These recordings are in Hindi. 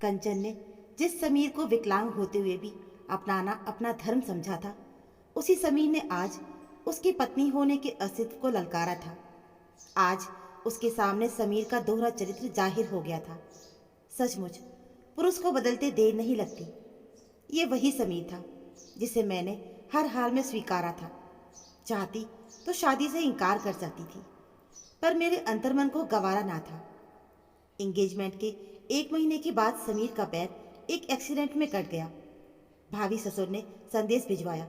कंचन ने जिस समीर को विकलांग होते हुए भी अपनाना अपना धर्म समझा था, उसी समीर ने आज उसकी पत्नी होने के अस्तित्व को ललकारा था। आज उसके सामने समीर का दोहरा चरित्र जाहिर हो गया था। सचमुच पुरुष को बदलते देर नहीं लगती। ये वही समीर था जिसे मैंने हर हाल में स्वीकारा था। चाहती तो शादी से इनकार कर सकती थी, पर मेरे अंतर्मन को गवारा ना था। एंगेजमेंट के 1 महीने के बाद समीर का पैर एक एक्सीडेंट में कट गया। भाभी ससुर ने संदेश भिजवाया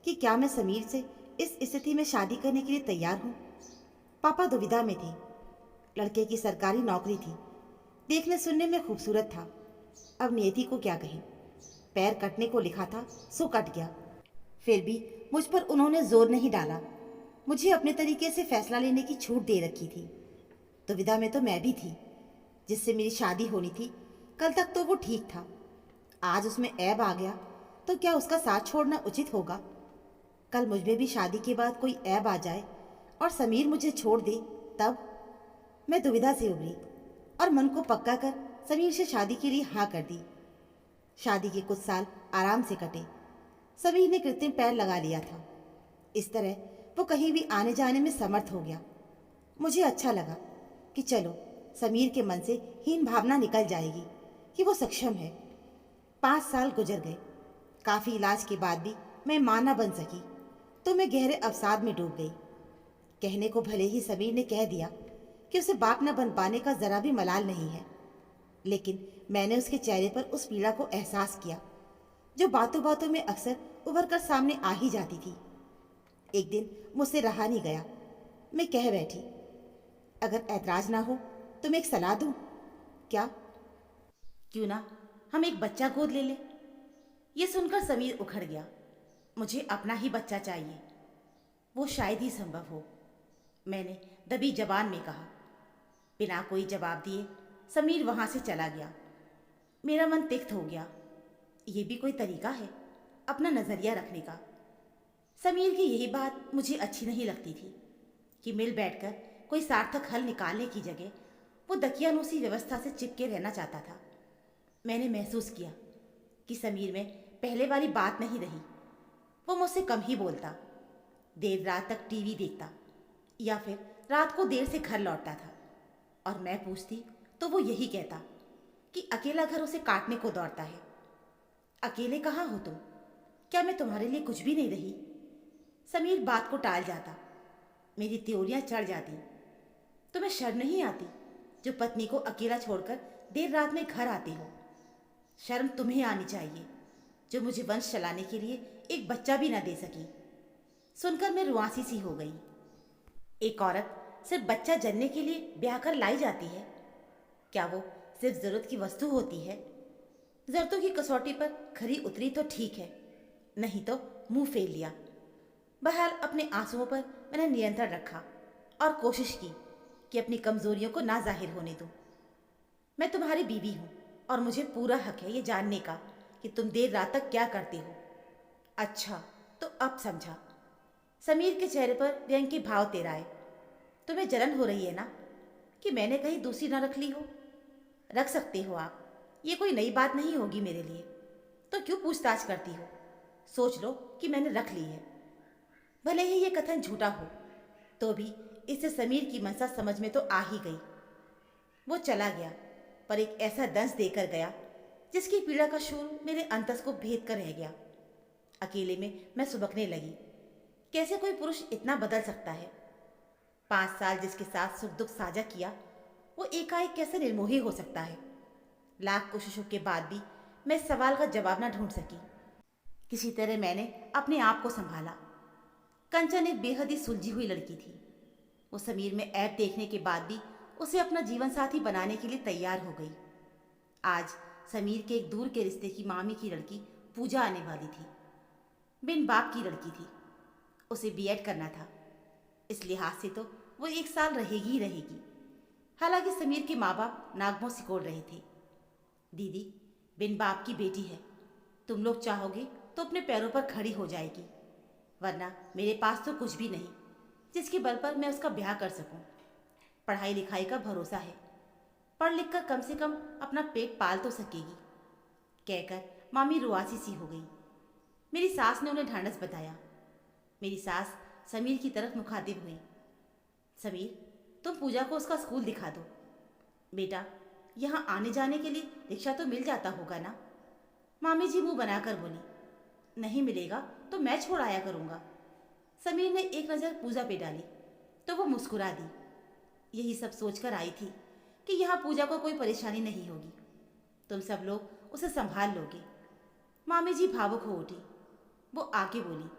कि क्या मैं समीर से इस स्थिति में शादी करने के लिए तैयार हूँ। पापा दुविधा में थे। लड़के की सरकारी नौकरी थी, देखने सुनने में खूबसूरत था। अब नियति को क्या कहें, पैर कटने को लिखा था सो कट गया। फिर भी मुझ पर उन्होंने जोर नहीं डाला। मुझे अपने तरीके से फैसला लेने की छूट दे रखी थी। दुविधा में तो मैं भी थी। जिससे मेरी शादी होनी थी, कल तक तो वो ठीक था। आज उसमें ऐब आ गया तो क्या उसका साथ छोड़ना उचित होगा? कल मुझ में भी शादी के बाद कोई ऐब आ जाए और समीर मुझे छोड़ दे, तब? मैं दुविधा से उभरी और मन को पक्का कर समीर से शादी के लिए हाँ कर दी। शादी के कुछ साल आराम से कटे। समीर ने कृत्रिम पैर लगा लिया था। इस तरह वो कहीं भी आने जाने में समर्थ हो गया। मुझे अच्छा लगा कि चलो समीर के मन से हीन भावना निकल जाएगी कि वो सक्षम है। 5 साल गुजर गए। काफ़ी इलाज के बाद भी मैं मां ना बन सकी तो मैं गहरे अवसाद में डूब गई। कहने को भले ही समीर ने कह दिया कि उसे बाप न बन पाने का जरा भी मलाल नहीं है, लेकिन मैंने उसके चेहरे पर उस पीड़ा को एहसास किया जो बातों बातों में अक्सर उभर कर सामने आ ही जाती थी। एक दिन मुझसे रहा नहीं गया। मैं कह बैठी, अगर ऐतराज ना हो तो मैं एक सलाह दूं? क्या? क्यों ना हम एक बच्चा गोद ले लें? ये सुनकर समीर उखड़ गया। मुझे अपना ही बच्चा चाहिए, वो शायद ही संभव हो, मैंने दबी जबान में कहा। बिना कोई जवाब दिए समीर वहां से चला गया। मेरा मन तिक्त हो गया। ये भी कोई तरीका है अपना नजरिया रखने का? समीर की यही बात मुझे अच्छी नहीं लगती थी कि मिल बैठकर कोई सार्थक हल निकालने की जगह वो दकियानूसी व्यवस्था से चिपके रहना चाहता था। मैंने महसूस किया कि समीर में पहले वाली बात नहीं रही। वो मुझसे कम ही बोलता, देर रात तक टीवी देखता या फिर रात को देर से घर लौटता था, और मैं पूछती तो वो यही कहता कि अकेला घर उसे काटने को दौड़ता है। अकेले कहाँ हो तुम? क्या मैं तुम्हारे लिए कुछ भी नहीं रही? समीर बात को टाल जाता। मेरी त्योरियां चढ़ जाती। तुम्हें शर्म नहीं आती जो पत्नी को अकेला छोड़कर देर रात में घर आती हो? शर्म तुम्हें आनी चाहिए जो मुझे वंश चलाने के लिए एक बच्चा भी न दे सकी। सुनकर मैं रुआंसी सी हो गई। एक औरत सिर्फ बच्चा जनने के लिए ब्याह कर लाई जाती है? क्या वो सिर्फ जरूरत की वस्तु होती है? जरूरतों की कसौटी पर खरी उतरी तो ठीक है, नहीं तो मुंह फेर लिया। बहरहाल अपने आंसुओं पर मैंने नियंत्रण रखा और कोशिश की कि अपनी कमजोरियों को ना जाहिर होने दूं। मैं तुम्हारी बीवी हूं और मुझे पूरा हक है ये जानने का कि तुम देर रात तक क्या करते हो। अच्छा, तो अब समझा। समीर के चेहरे पर व्यंग के भाव तेराए। तुम्हें जलन हो रही है ना कि मैंने कहीं दूसरी ना रख ली हो? रख सकते हो आप, ये कोई नई बात नहीं होगी मेरे लिए। तो क्यों पूछताछ करती हो? सोच लो कि मैंने रख ली है। भले ही ये कथन झूठा हो तो भी इससे समीर की मनसा समझ में तो आ ही गई। वो चला गया, पर एक ऐसा दंश देकर गया जिसकी पीड़ा का शूल मेरे अंतस को भेद कर रह गया। अकेले में मैं सुबकने लगी। कैसे कोई पुरुष इतना बदल सकता है? 5 साल जिसके साथ सुख दुख साझा किया, वो एकाएक कैसे निर्मोही हो सकता है? लाख कोशिशों के बाद भी मैं इस सवाल का जवाब ना ढूंढ सकी। किसी तरह मैंने अपने आप को संभाला। कंचन एक बेहद ही सुलझी हुई लड़की थी। वो समीर में ऐब देखने के बाद भी उसे अपना जीवन साथी बनाने के लिए तैयार हो गई। आज समीर के एक दूर के रिश्ते की मामी की लड़की पूजा आने वाली थी। बिन बाप की लड़की थी। उसे बीएड करना था। इस लिहाज से तो वो 1 साल रहेगी ही रहेगी। हालांकि समीर के माँ बाप नागमों सिकोड़ रहे थे। दीदी, बिन बाप की बेटी है, तुम लोग चाहोगे तो अपने पैरों पर खड़ी हो जाएगी, वरना मेरे पास तो कुछ भी नहीं जिसके बल पर मैं उसका ब्याह कर सकूं। पढ़ाई लिखाई का भरोसा है, पढ़ लिख कर कम से कम अपना पेट पाल तो सकेगी, कहकर मामी रुआसी सी हो गई। मेरी सास ने उन्हें ढांढस बताया। मेरी सास समीर की तरफ मुखातिब हुई। समीर, तुम पूजा को उसका स्कूल दिखा दो। बेटा, यहाँ आने जाने के लिए रिक्शा तो मिल जाता होगा ना? मामी जी मुंह बनाकर बोली। नहीं मिलेगा तो मैं छोड़ आया करूँगा। समीर ने एक नज़र पूजा पे डाली तो वो मुस्कुरा दी। यही सब सोचकर आई थी कि यहाँ पूजा को कोई परेशानी नहीं होगी, तुम सब लोग उसे संभाल लोगे। मामी जी भावुक हो उठी। वो आके बोली,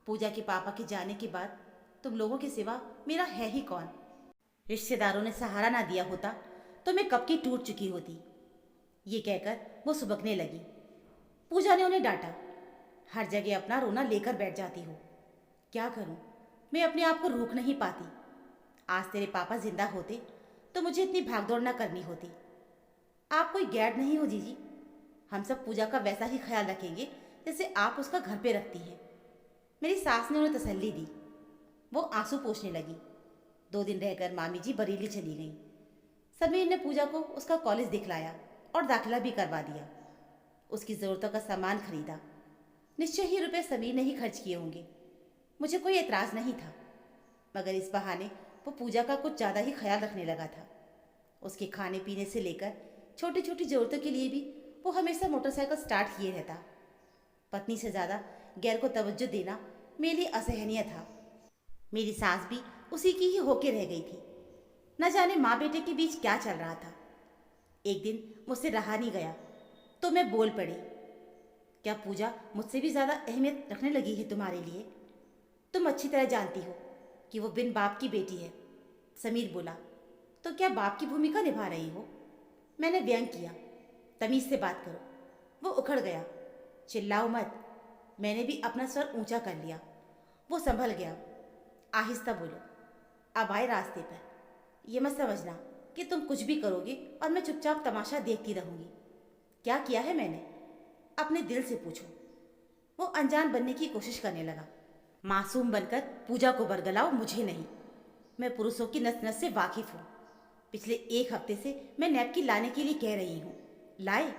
पूजा के पापा के जाने के बाद तुम लोगों के सिवा मेरा है ही कौन? रिश्तेदारों ने सहारा ना दिया होता तो मैं कब की टूट चुकी होती। ये कहकर वो सुबकने लगी। पूजा ने उन्हें डांटा। हर जगह अपना रोना लेकर बैठ जाती हो। क्या करूं, मैं अपने आप को रोक नहीं पाती। आज तेरे पापा जिंदा होते तो मुझे इतनी भागदौड़ ना करनी होती। आप कोई गैर नहीं हो जीजी। हम सब पूजा का वैसा ही ख्याल रखेंगे जैसे आप उसका घर पे रखती हैं। मेरी सास ने उन्हें तसल्ली दी। वो आंसू पोंछने लगी। 2 दिन रहकर मामी जी बरेली चली गईं। समीर ने पूजा को उसका कॉलेज दिखलाया और दाखिला भी करवा दिया। उसकी ज़रूरतों का सामान खरीदा। निश्चय ही रुपए समीर ने ही खर्च किए होंगे। मुझे कोई एतराज़ नहीं था, मगर इस बहाने वो पूजा का कुछ ज़्यादा ही ख्याल रखने लगा था। उसके खाने पीने से लेकर छोटी छोटी ज़रूरतों के लिए भी वो हमेशा मोटरसाइकिल स्टार्ट किए रहता। पत्नी से ज़्यादा गैर को तवज्जो देना मेरे लिए असहनीय था। मेरी सास भी उसी की ही होके रह गई थी। न जाने माँ बेटे के बीच क्या चल रहा था। एक दिन मुझसे रहा नहीं गया तो मैं बोल पड़ी, क्या पूजा मुझसे भी ज़्यादा अहमियत रखने लगी है तुम्हारे लिए? तुम अच्छी तरह जानती हो कि वो बिन बाप की बेटी है। समीर बोला, तो क्या बाप की भूमिका निभा रही हो? मैंने व्यंग किया। तमीज़ से बात करो। वो उखड़ गया। चिल्लाओ मत। मैंने भी अपना स्वर ऊंचा कर लिया। वो संभल गया। आहिस्ता बोलो, अब आए रास्ते पर। ये मत समझना कि तुम कुछ भी करोगे और मैं चुपचाप तमाशा देखती रहूंगी। क्या किया है मैंने? अपने दिल से पूछो। वो अनजान बनने की कोशिश करने लगा। मासूम बनकर पूजा को बरगलाओ, मुझे नहीं। मैं पुरुषों की नस नस से वाकिफ हूँ। पिछले 1 हफ्ते से मैं नैपकिन लाने के लिए कह रही हूँ। लाए?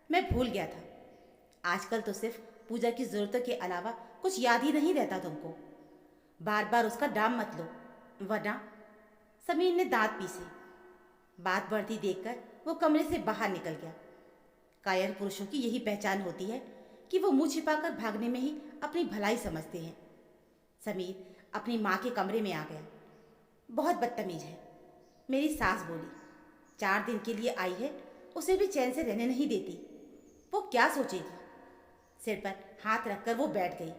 मैं भूल गया था। आजकल तो सिर्फ पूजा की ज़रूरतों के अलावा कुछ याद ही नहीं रहता तुमको। बार बार उसका दाम मत लो, वरना। समीर ने दांत पीसे। बात बढ़ती देखकर वो कमरे से बाहर निकल गया। कायर पुरुषों की यही पहचान होती है कि वो मुंह छिपाकर भागने में ही अपनी भलाई समझते हैं। समीर अपनी माँ के कमरे में आ गया। बहुत बदतमीज है, मेरी सास बोली। 4 दिन के लिए आई है, उसे भी चैन से रहने नहीं देती। वो क्या सोचेगी? सिर पर हाथ रखकर वो बैठ गई।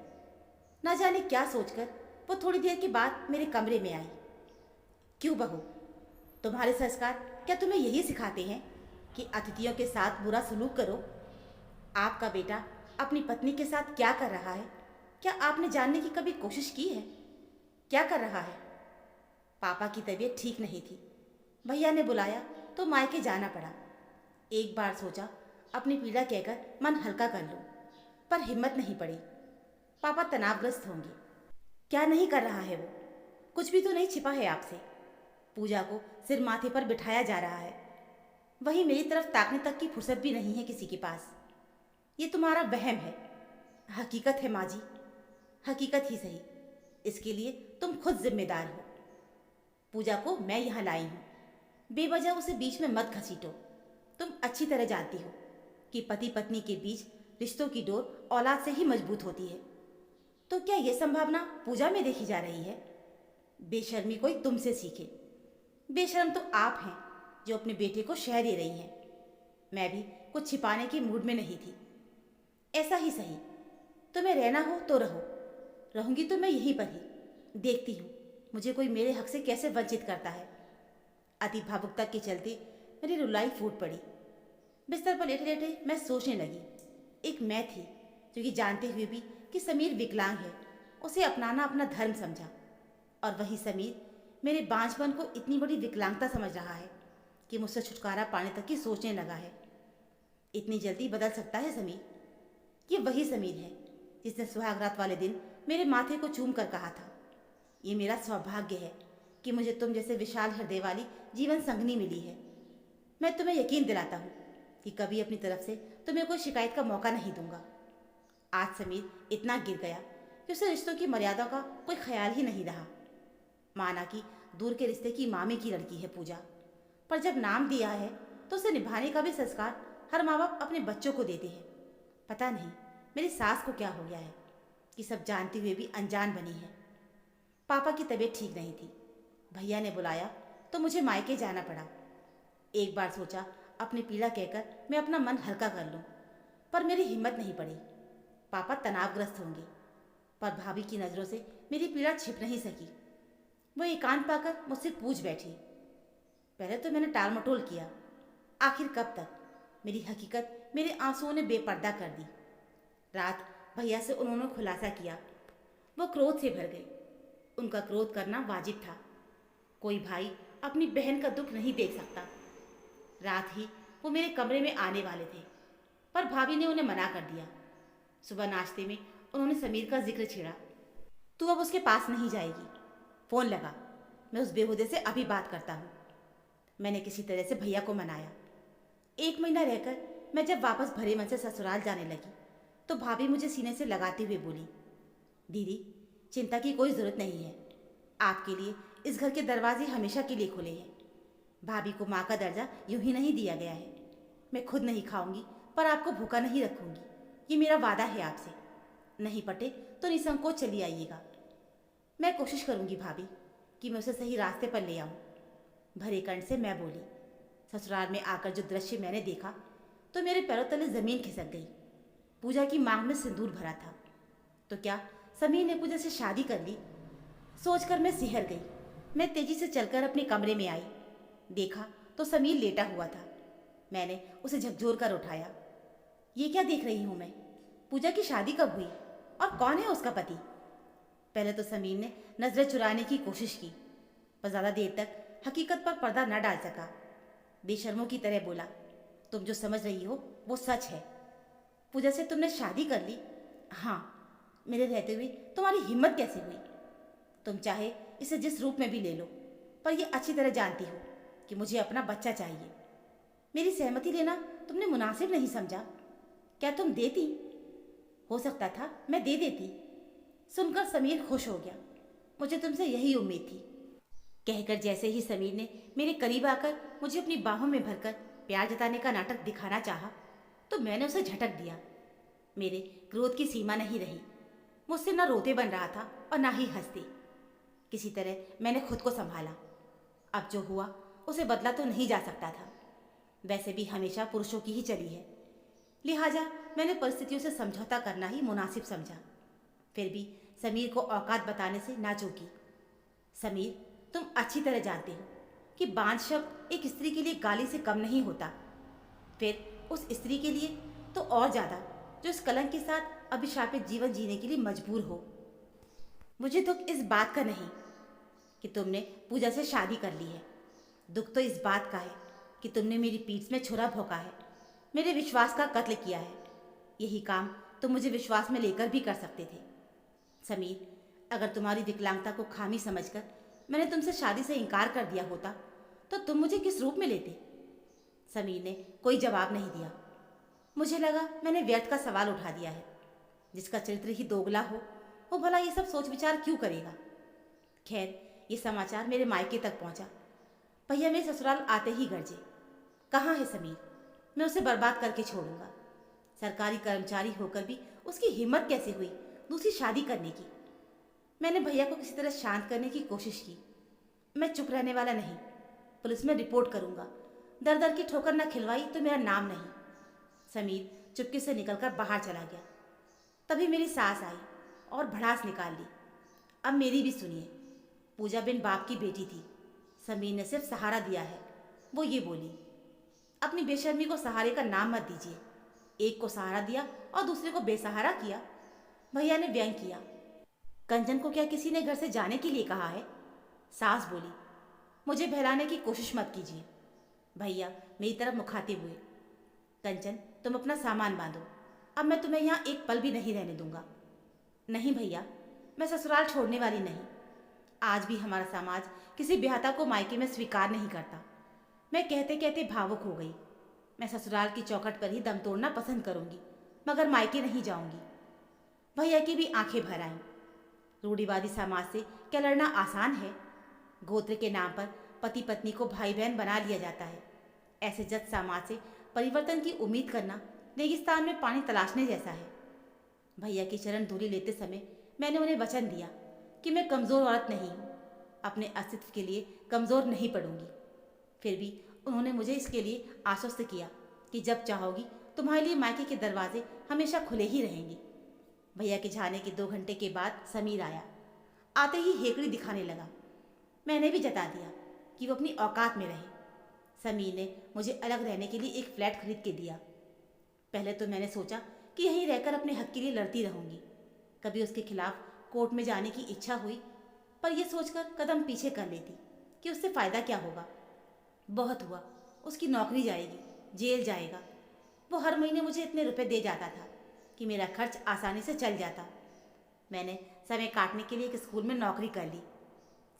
न जाने क्या सोचकर वो थोड़ी देर के बाद मेरे कमरे में आई। क्यों बहू, तुम्हारे संस्कार क्या तुम्हें यही सिखाते हैं कि अतिथियों के साथ बुरा सलूक करो? आपका बेटा अपनी पत्नी के साथ क्या कर रहा है, क्या आपने जानने की कभी कोशिश की है? क्या कर रहा है? पापा की तबीयत ठीक नहीं थी। भैया ने बुलाया तो मायके जाना पड़ा। एक बार सोचा अपनी पीड़ा कहकर मन हल्का कर लूं, पर हिम्मत नहीं पड़ी। पापा तनावग्रस्त होंगे। क्या नहीं कर रहा है वो? कुछ भी तो नहीं छिपा है आपसे। पूजा को सिर माथे पर बिठाया जा रहा है, वहीं मेरी तरफ ताकने तक की फुर्सत भी नहीं है किसी के पास। ये तुम्हारा वहम है। हकीकत है माँ जी, हकीकत ही सही। इसके लिए तुम खुद जिम्मेदार हो। पूजा को मैं यहाँ लाई हूँ, बेवजह उसे बीच में मत घसीटो। तुम अच्छी तरह जानती हो कि पति पत्नी के बीच रिश्तों की डोर औलाद से ही मजबूत होती है। तो क्या यह संभावना पूजा में देखी जा रही है? बेशर्मी कोई तुमसे सीखे। बेशर्म तो आप हैं जो अपने बेटे को शह दे रही हैं। मैं भी कुछ छिपाने के मूड में नहीं थी। ऐसा ही सही, तुम्हें रहना हो तो रहो। रहूंगी तो मैं यहीं पर ही। देखती हूँ मुझे कोई मेरे हक से कैसे वंचित करता है। अति भावुकता के चलते मेरी रुलाई फूट पड़ी। बिस्तर पर लेटे लेटे मैं सोचने लगी। एक मैं थी जो कि जानते हुए भी कि समीर विकलांग है, उसे अपनाना अपना धर्म समझा। और वही समीर मेरे बांझपन को इतनी बड़ी विकलांगता समझ रहा है कि मुझसे छुटकारा पाने तक की सोचने लगा है। इतनी जल्दी बदल सकता है समीर? ये वही समीर है जिसने सुहागरात वाले दिन मेरे माथे को चूम कर कहा था, ये मेरा सौभाग्य है कि मुझे तुम जैसे विशाल हृदय वाली जीवन संगनी मिली है। मैं तुम्हें यकीन दिलाता हूँ कि कभी अपनी तरफ से तुम्हें कोई शिकायत का मौका नहीं दूंगा। आज समीर इतना गिर गया कि उसे रिश्तों की मर्यादा का कोई ख्याल ही नहीं रहा। माना कि दूर के रिश्ते की मामी की लड़की है पूजा, पर जब नाम दिया है तो उसे निभाने का भी संस्कार हर माँ बाप अपने बच्चों को देते हैं। पता नहीं मेरी सास को क्या हो गया है कि सब जानते हुए भी अनजान बनी है। पापा की तबीयत ठीक नहीं थी, भैया ने बुलाया तो मुझे मायके जाना पड़ा। एक बार सोचा अपनी पीड़ा कहकर मैं अपना मन हल्का कर लूं, पर मेरी हिम्मत नहीं पड़ी। पापा तनावग्रस्त होंगे, पर भाभी की नज़रों से मेरी पीड़ा छिप नहीं सकी। वो एकांत पाकर मुझसे पूछ बैठी। पहले तो मैंने टाल मटोल किया, आखिर कब तक। मेरी हकीकत मेरे आंसुओं ने बेपर्दा कर दी। रात भैया से उन्होंने खुलासा किया। वो क्रोध से भर गए। उनका क्रोध करना वाजिब था। कोई भाई अपनी बहन का दुख नहीं देख सकता। रात ही वो मेरे कमरे में आने वाले थे, पर भाभी ने उन्हें मना कर दिया। सुबह नाश्ते में उन्होंने समीर का जिक्र छेड़ा। तू अब उसके पास नहीं जाएगी, फ़ोन लगा, मैं उस बेहुदे से अभी बात करता हूँ। मैंने किसी तरह से भैया को मनाया। 1 महीना रहकर मैं जब वापस भरे मन से ससुराल जाने लगी तो भाभी मुझे सीने से लगाते हुए बोली, दीदी चिंता की कोई ज़रूरत नहीं है, आपके लिए इस घर के दरवाजे हमेशा के लिए खुले हैं। भाभी को माँ का दर्जा यूं ही नहीं दिया गया है। मैं खुद नहीं खाऊंगी पर आपको भूखा नहीं रखूंगी, ये मेरा वादा है आपसे। नहीं पटे तो निसंकोच चली आइएगा। मैं कोशिश करूंगी भाभी कि मैं उसे सही रास्ते पर ले आऊं। भरे कंठ से मैं बोली। ससुराल में आकर जो दृश्य मैंने देखा तो मेरे पैरों तले ज़मीन खिसक गई। पूजा की मांग में सिंदूर भरा था, तो क्या समीर ने पूजा से शादी कर ली? सोचकर मैं सिहर गई। मैं तेजी से चलकर अपने कमरे में आई। देखा तो समीर लेटा हुआ था। मैंने उसे झकझोर कर उठाया। ये क्या देख रही हूँ मैं? पूजा की शादी कब हुई और कौन है उसका पति? पहले तो समीर ने नजरें चुराने की कोशिश की, पर ज़्यादा देर तक हकीकत पर पर्दा न डाल सका। बेशर्मों की तरह बोला, तुम जो समझ रही हो वो सच है। पूजा से तुमने शादी कर ली? हाँ, मेरे रहते हुए तुम्हारी हिम्मत कैसे हुई? तुम चाहे इसे जिस रूप में भी ले लो, पर यह अच्छी तरह जानती हो कि मुझे अपना बच्चा चाहिए। मेरी सहमति लेना तुमने मुनासिब नहीं समझा। क्या तुम देती? हो सकता था मैं दे देती। सुनकर समीर खुश हो गया। मुझे तुमसे यही उम्मीद थी, कहकर जैसे ही समीर ने मेरे करीब आकर मुझे अपनी बाहों में भरकर प्यार जताने का नाटक दिखाना चाहा तो मैंने उसे झटक दिया। मेरे क्रोध की सीमा नहीं रही। मुझसे न रोते बन रहा था और ना ही हंसते। किसी तरह मैंने खुद को संभाला। अब जो हुआ उसे बदला तो नहीं जा सकता था। वैसे भी हमेशा पुरुषों की ही चली है, लिहाजा मैंने परिस्थितियों से समझौता करना ही मुनासिब समझा। फिर भी समीर को औकात बताने से ना चूकी। समीर, तुम अच्छी तरह जानते हो कि बांझ शब्द एक स्त्री के लिए गाली से कम नहीं होता, फिर उस स्त्री के लिए तो और ज़्यादा जो इस कलंक के साथ अभिशापित जीवन जीने के लिए मजबूर हो। मुझे दुख इस बात का नहीं कि तुमने पूजा से शादी कर ली है। दुख तो इस बात का है कि तुमने मेरी पीठ में छुरा भोंका है, मेरे विश्वास का कत्ल किया है। यही काम तुम मुझे विश्वास में लेकर भी कर सकते थे। समीर, अगर तुम्हारी विकलांगता को खामी समझकर मैंने तुमसे शादी से इनकार कर दिया होता तो तुम मुझे किस रूप में लेते? समीर ने कोई जवाब नहीं दिया। मुझे लगा मैंने व्यर्थ का सवाल उठा दिया है। जिसका चरित्र ही दोगला हो वो भला ये सब सोच विचार क्यों करेगा? खैर, ये समाचार मेरे मायके तक पहुंचा। भैया मेरे ससुराल आते ही गरजे, कहाँ है समीर? मैं उसे बर्बाद करके छोड़ूंगा। सरकारी कर्मचारी होकर भी उसकी हिम्मत कैसे हुई दूसरी शादी करने की? मैंने भैया को किसी तरह शांत करने की कोशिश की। मैं चुप रहने वाला नहीं, पुलिस में रिपोर्ट करूंगा। दर दर की ठोकर न खिलवाई तो मेरा नाम नहीं। समीर चुपके से निकलकर बाहर चला गया। तभी मेरी सास आई और भड़ास निकाल ली। अब मेरी भी सुनिए। पूजा बिन बाप की बेटी थी। समीर ने सिर्फ सहारा दिया है। वो ये बोली, अपनी बेशर्मी को सहारे का नाम मत दीजिए। एक को सहारा दिया और दूसरे को बेसहारा किया। भैया ने व्यंग किया। कंचन को क्या किसी ने घर से जाने के लिए कहा है? सास बोली, मुझे बहलाने की कोशिश मत कीजिए। भैया मेरी तरफ मुखातिब हुए। कंचन, तुम अपना सामान बांधो, अब मैं तुम्हें यहाँ एक पल भी नहीं रहने दूंगा। नहीं भैया, मैं ससुराल छोड़ने वाली नहीं। आज भी हमारा समाज किसी ब्याहता को मायके में स्वीकार नहीं करता। मैं कहते कहते भावुक हो गई। मैं ससुराल की चौखट पर ही दम तोड़ना पसंद करूंगी, मगर मायके नहीं जाऊंगी। भैया की भी आंखें भर आईं। रूढ़िवादी समाज से क्या लड़ना आसान है? गोत्र के नाम पर पति पत्नी को भाई बहन बना लिया जाता है। ऐसे जत समाज से परिवर्तन की उम्मीद करना रेगिस्तान में पानी तलाशने जैसा है। भैया की चरण धूली लेते समय मैंने उन्हें वचन दिया कि मैं कमज़ोर औरत नहीं हूँ, अपने अस्तित्व के लिए कमज़ोर नहीं पड़ूंगी। फिर भी उन्होंने मुझे इसके लिए आश्वस्त किया कि जब चाहोगी तुम्हारे लिए मायके के दरवाजे हमेशा खुले ही रहेंगे। भैया के जाने के 2 घंटे के बाद समीर आया। आते ही हेकड़ी दिखाने लगा। मैंने भी जता दिया कि वो अपनी औकात में रहे। समीर ने मुझे अलग रहने के लिए एक फ्लैट खरीद के दिया। पहले तो मैंने सोचा कि यहीं रहकर अपने हक के लिए लड़ती रहूंगी। कभी उसके खिलाफ कोर्ट में जाने की इच्छा हुई, पर यह सोचकर कदम पीछे कर लेती कि उससे फ़ायदा क्या होगा। बहुत हुआ, उसकी नौकरी जाएगी, जेल जाएगा। वो हर महीने मुझे इतने रुपए दे जाता था कि मेरा खर्च आसानी से चल जाता। मैंने समय काटने के लिए एक स्कूल में नौकरी कर ली।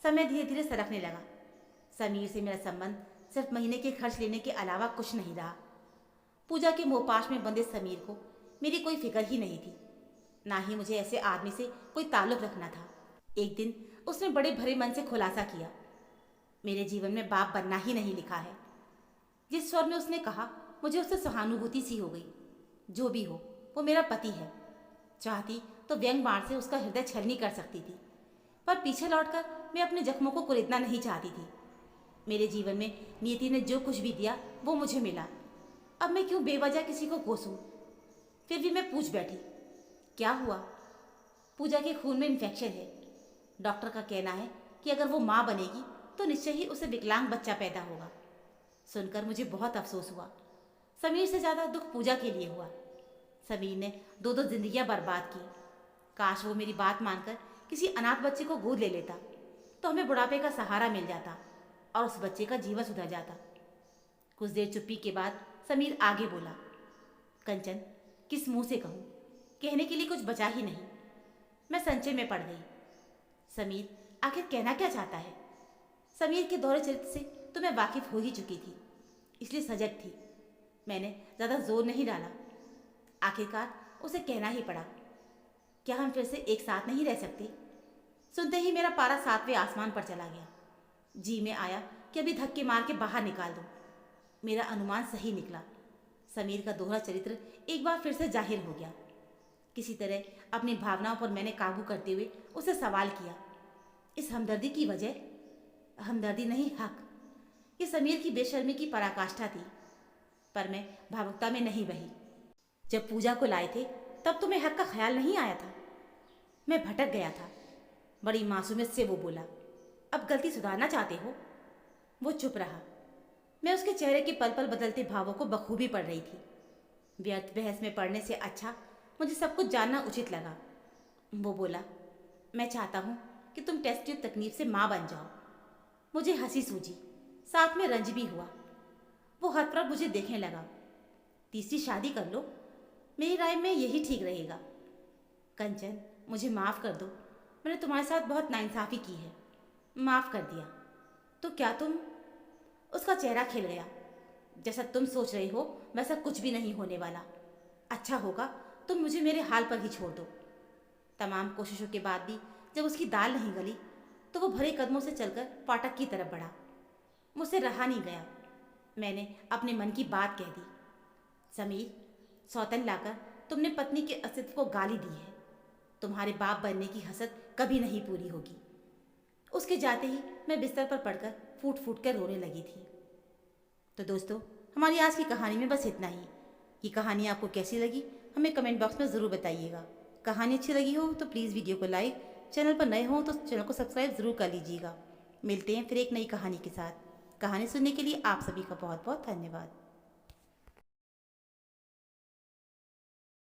समय धीरे धीरे सरकने लगा। समीर से मेरा संबंध सिर्फ महीने के खर्च लेने के अलावा कुछ नहीं रहा। पूजा के मोहपाश में बंधे समीर को मेरी कोई फिक्र ही नहीं थी, ना ही मुझे ऐसे आदमी से कोई ताल्लुक रखना था। एक दिन उसने बड़े भरे मन से खुलासा किया, मेरे जीवन में बाप बनना ही नहीं लिखा है। जिस स्वर में उसने कहा, मुझे उससे सहानुभूति सी हो गई। जो भी हो, वो मेरा पति है। चाहती तो व्यंग बाण से उसका हृदय छलनी कर सकती थी, पर पीछे लौटकर मैं अपने जख्मों को कुरेदना नहीं चाहती थी। मेरे जीवन में नियति ने जो कुछ भी दिया वो मुझे मिला। अब मैं क्यों बेवजह किसी को कोसूं? फिर भी मैं पूछ बैठी, क्या हुआ? पूजा के खून में इन्फेक्शन है। डॉक्टर का कहना है कि अगर वो माँ बनेगी तो निश्चय ही उसे विकलांग बच्चा पैदा होगा। सुनकर मुझे बहुत अफसोस हुआ। समीर से ज़्यादा दुख पूजा के लिए हुआ। समीर ने 2 जिंदगियां बर्बाद की। काश वो मेरी बात मानकर किसी अनाथ बच्चे को गोद ले लेता, तो हमें बुढ़ापे का सहारा मिल जाता और उस बच्चे का जीवन सुधर जाता। कुछ देर चुप्पी के बाद समीर आगे बोला, कंचन, किस मुंह से कहूँ? कहने के लिए कुछ बचा ही नहीं। मैं संचय में पड़ गई। समीर आखिर कहना क्या चाहता है? समीर के दोहरे चरित्र से तो मैं वाकिफ हो ही चुकी थी, इसलिए सजग थी। मैंने ज़्यादा जोर नहीं डाला। आखिरकार उसे कहना ही पड़ा, क्या हम फिर से एक साथ नहीं रह सकते? सुनते ही मेरा पारा 7वें आसमान पर चला गया। जी में आया कि अभी धक्के मार के बाहर निकाल दूं। मेरा अनुमान सही निकला। समीर का दोहरा चरित्र एक बार फिर से जाहिर हो गया। किसी तरह अपनी भावनाओं पर मैंने काबू करते हुए उसे सवाल किया, इस हमदर्दी की वजह? हमदर्दी नहीं, हक। ये समीर की बेशर्मी की पराकाष्ठा थी, पर मैं भावुकता में नहीं बही। जब पूजा को लाए थे तब तुम्हें हक का ख्याल नहीं आया था? मैं भटक गया था। बड़ी मासूमियत से वो बोला, अब गलती सुधारना चाहते हो? वो चुप रहा। मैं उसके चेहरे के पल पल बदलते भावों को बखूबी पढ़ रही थी। व्यर्थ बहस में पढ़ने से अच्छा मुझे सब कुछ जानना उचित लगा। वो बोला, मैं चाहता हूँ कि तुम टेस्ट ट्यूब तकनीक से माँ बन जाओ। मुझे हंसी सूझी, साथ में रंज भी हुआ। वो हतप्रभ मुझे देखने लगा। तीसरी शादी कर लो, मेरी राय में यही ठीक रहेगा। कंचन, मुझे माफ़ कर दो, मैंने तुम्हारे साथ बहुत नाइंसाफ़ी की है। माफ़ कर दिया तो क्या तुम? उसका चेहरा खिल गया। जैसा तुम सोच रही हो वैसा कुछ भी नहीं होने वाला। अच्छा होगा तुम मुझे मेरे हाल पर ही छोड़ दो। तमाम कोशिशों के बाद भी जब उसकी दाल नहीं गली तो वो भरे कदमों से चलकर फाटक की तरफ बढ़ा। मुझसे रहा नहीं गया। मैंने अपने मन की बात कह दी। समीर, सौतन लाकर तुमने पत्नी के अस्तित्व को गाली दी है। तुम्हारे बाप बनने की हसद कभी नहीं पूरी होगी। उसके जाते ही मैं बिस्तर पर पड़कर फूट फूट कर रोने लगी थी। तो दोस्तों, हमारी आज की कहानी में बस इतना ही। ये कहानी आपको कैसी लगी हमें कमेंट बॉक्स में ज़रूर बताइएगा। कहानी अच्छी लगी हो तो प्लीज़ वीडियो को लाइक, चैनल पर नए हो तो चैनल को सब्सक्राइब ज़रूर कर लीजिएगा। मिलते हैं फिर एक नई कहानी के साथ। कहानी सुनने के लिए आप सभी का बहुत बहुत धन्यवाद।